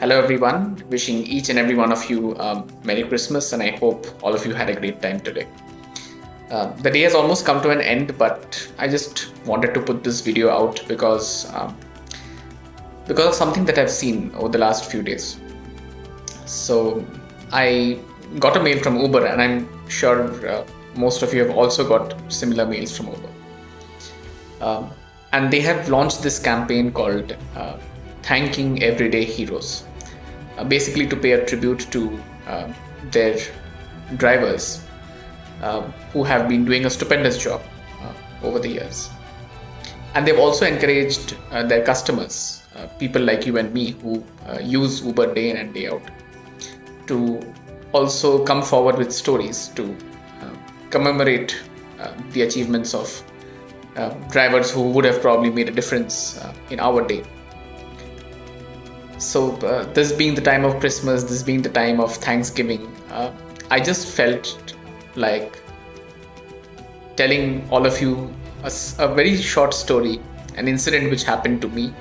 Hello, everyone. Wishing each and every one of you Merry Christmas, and I hope all of you had a great time today. The day has almost come to an end, but I just wanted to put this video out because of something that I've seen over the last few days. So I got a mail from Uber, and I'm sure most of you have also got similar mails from Uber. And they have launched this campaign called Thanking Everyday Heroes, basically to pay a tribute to their drivers who have been doing a stupendous job over the years. And they've also encouraged their customers, people like you and me who use Uber day in and day out, to also come forward with stories to commemorate the achievements of drivers who would have probably made a difference in our day. So this being the time of Christmas, this being the time of Thanksgiving, I just felt like telling all of you a very short story, an incident which happened to me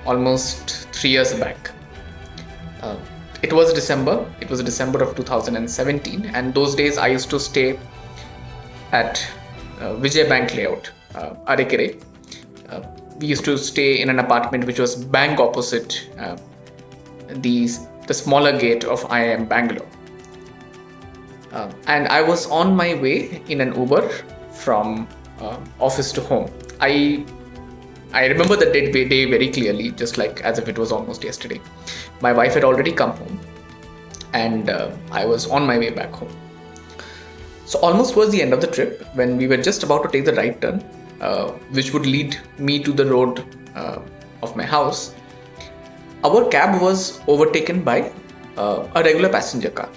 almost 3 years back. It was December of 2017, and those days I used to stay at Vijay Bank layout, Arekere. We used to stay in an apartment which was bank opposite the smaller gate of IIM Bangalore. And I was on my way in an Uber from office to home. I remember the day very clearly, just like as if it was almost yesterday. My wife had already come home, and I was on my way back home. So almost towards the end of the trip, when we were just about to take the right turn, which would lead me to the road of my house, our cab was overtaken by a regular passenger car.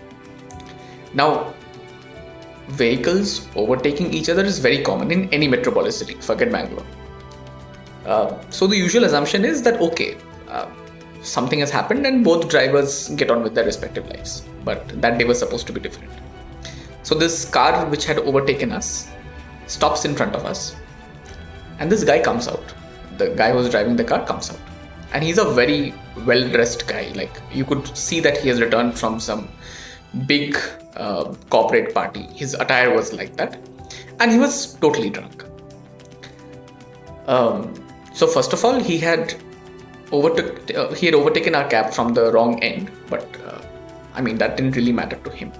Now, vehicles overtaking each other is very common in any metropolitan city, forget Bangalore. So the usual assumption is that, okay, something has happened and both drivers get on with their respective lives. But that day was supposed to be different. So this car which had overtaken us stops in front of us, and this guy comes out. The guy who was driving the car comes out, and he's a very well-dressed guy. Like, you could see that he has returned from some big corporate party. His attire was like that, and he was totally drunk. So first of all, he had overtaken our cab from the wrong end, but that didn't really matter to him.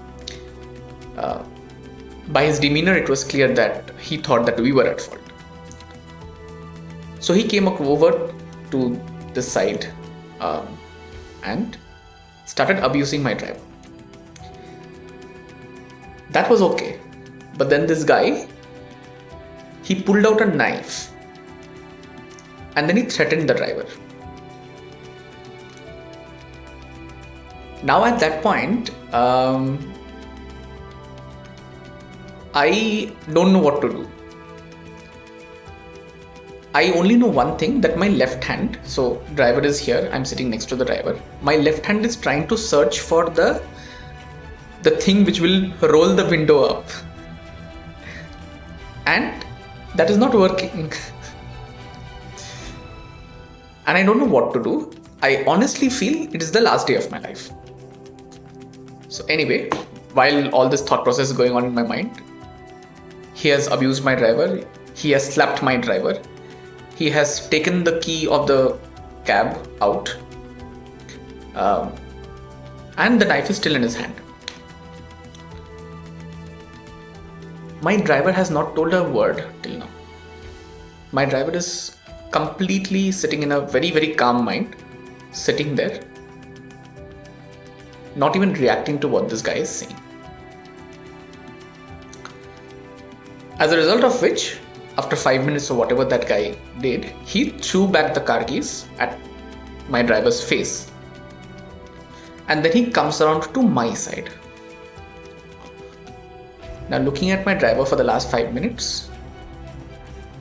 By his demeanor, it was clear that he thought that we were at fault. So he came over to this side and started abusing my driver. That was okay. But then this guy, he pulled out a knife and then he threatened the driver. Now at that point, I don't know what to do. I only know one thing, that my left hand, so driver is here, I'm sitting next to the driver. My left hand is trying to search for the thing which will roll the window up. And that is not working. And I don't know what to do. I honestly feel it is the last day of my life. So anyway, while all this thought process is going on in my mind, he has abused my driver, he has slapped my driver, he has taken the key of the cab out, and the knife is still in his hand. My driver has not told a word till now. My driver is completely sitting in a very, very calm mind, sitting there, not even reacting to what this guy is saying. As a result of which, after 5 minutes or whatever that guy did, he threw back the car keys at my driver's face. And then he comes around to my side. Now, looking at my driver for the last 5 minutes,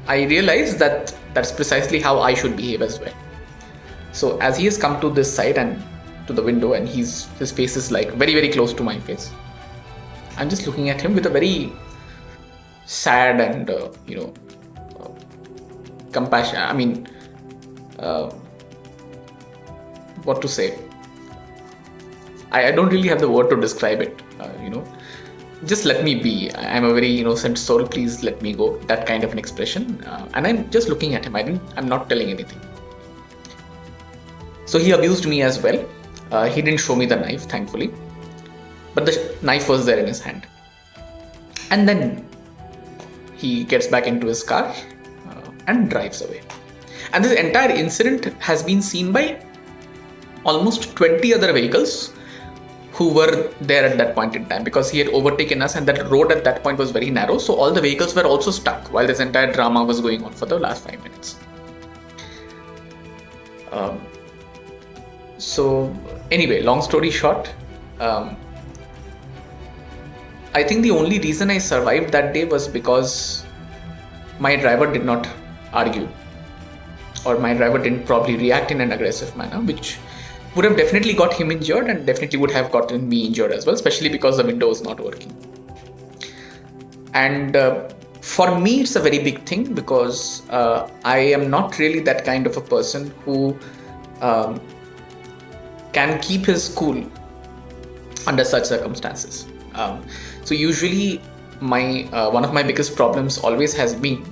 I realized that that's precisely how I should behave as well. So as he has come to this side and to the window, and his face is like very, very close to my face, I'm just looking at him with a very sad and compassion. What to say? I don't really have the word to describe it. Just let me be. I'm a very innocent soul. Please let me go. That kind of an expression. And I'm just looking at him. I'm not telling anything. So he abused me as well. He didn't show me the knife, thankfully, but the knife was there in his hand. And then he gets back into his car and drives away. And this entire incident has been seen by almost 20 other vehicles who were there at that point in time, because he had overtaken us and that road at that point was very narrow. So all the vehicles were also stuck while this entire drama was going on for the last 5 minutes. So anyway, long story short, I think the only reason I survived that day was because my driver did not argue, or my driver didn't probably react in an aggressive manner, which would have definitely got him injured and definitely would have gotten me injured as well, especially because the window was not working. And for me, it's a very big thing, because I am not really that kind of a person who can keep his cool under such circumstances. So usually one of my biggest problems always has been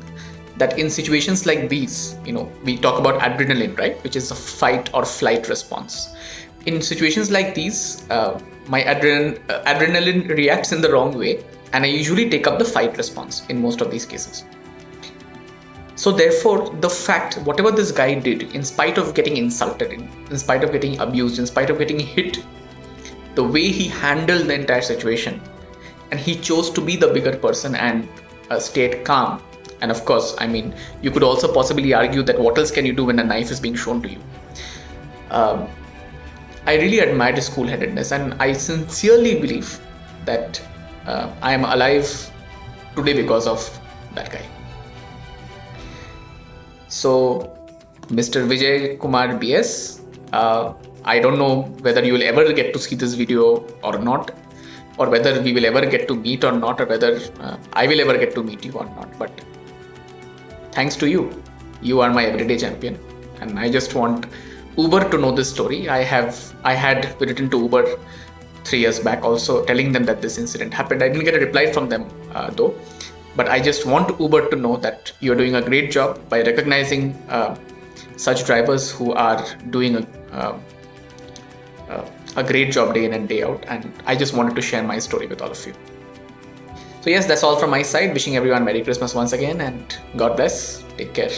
that in situations like these, we talk about adrenaline, right, which is a fight or flight response. In situations like these, my adrenaline reacts in the wrong way, and I usually take up the fight response in most of these cases. So therefore, the fact, whatever this guy did, in spite of getting insulted, in spite of getting abused, in spite of getting hit, the way he handled the entire situation, and he chose to be the bigger person and stayed calm. And of course, you could also possibly argue that what else can you do when a knife is being shown to you? I really admired his cool-headedness, and I sincerely believe that I am alive today because of that guy. So, Mr. Vijay B.S, I don't know whether you will ever get to see this video or not, or whether we will ever get to meet or not, or whether I will ever get to meet you or not. But thanks to you, you are my everyday champion, and I just want Uber to know this story. I had written to Uber 3 years back also, telling them that this incident happened. I didn't get a reply from them though, but I just want Uber to know that you're doing a great job by recognizing such drivers who are doing a great job day in and day out. And I just wanted to share my story with all of you. So yes, that's all from my side. Wishing everyone Merry Christmas once again, and God bless. Take care.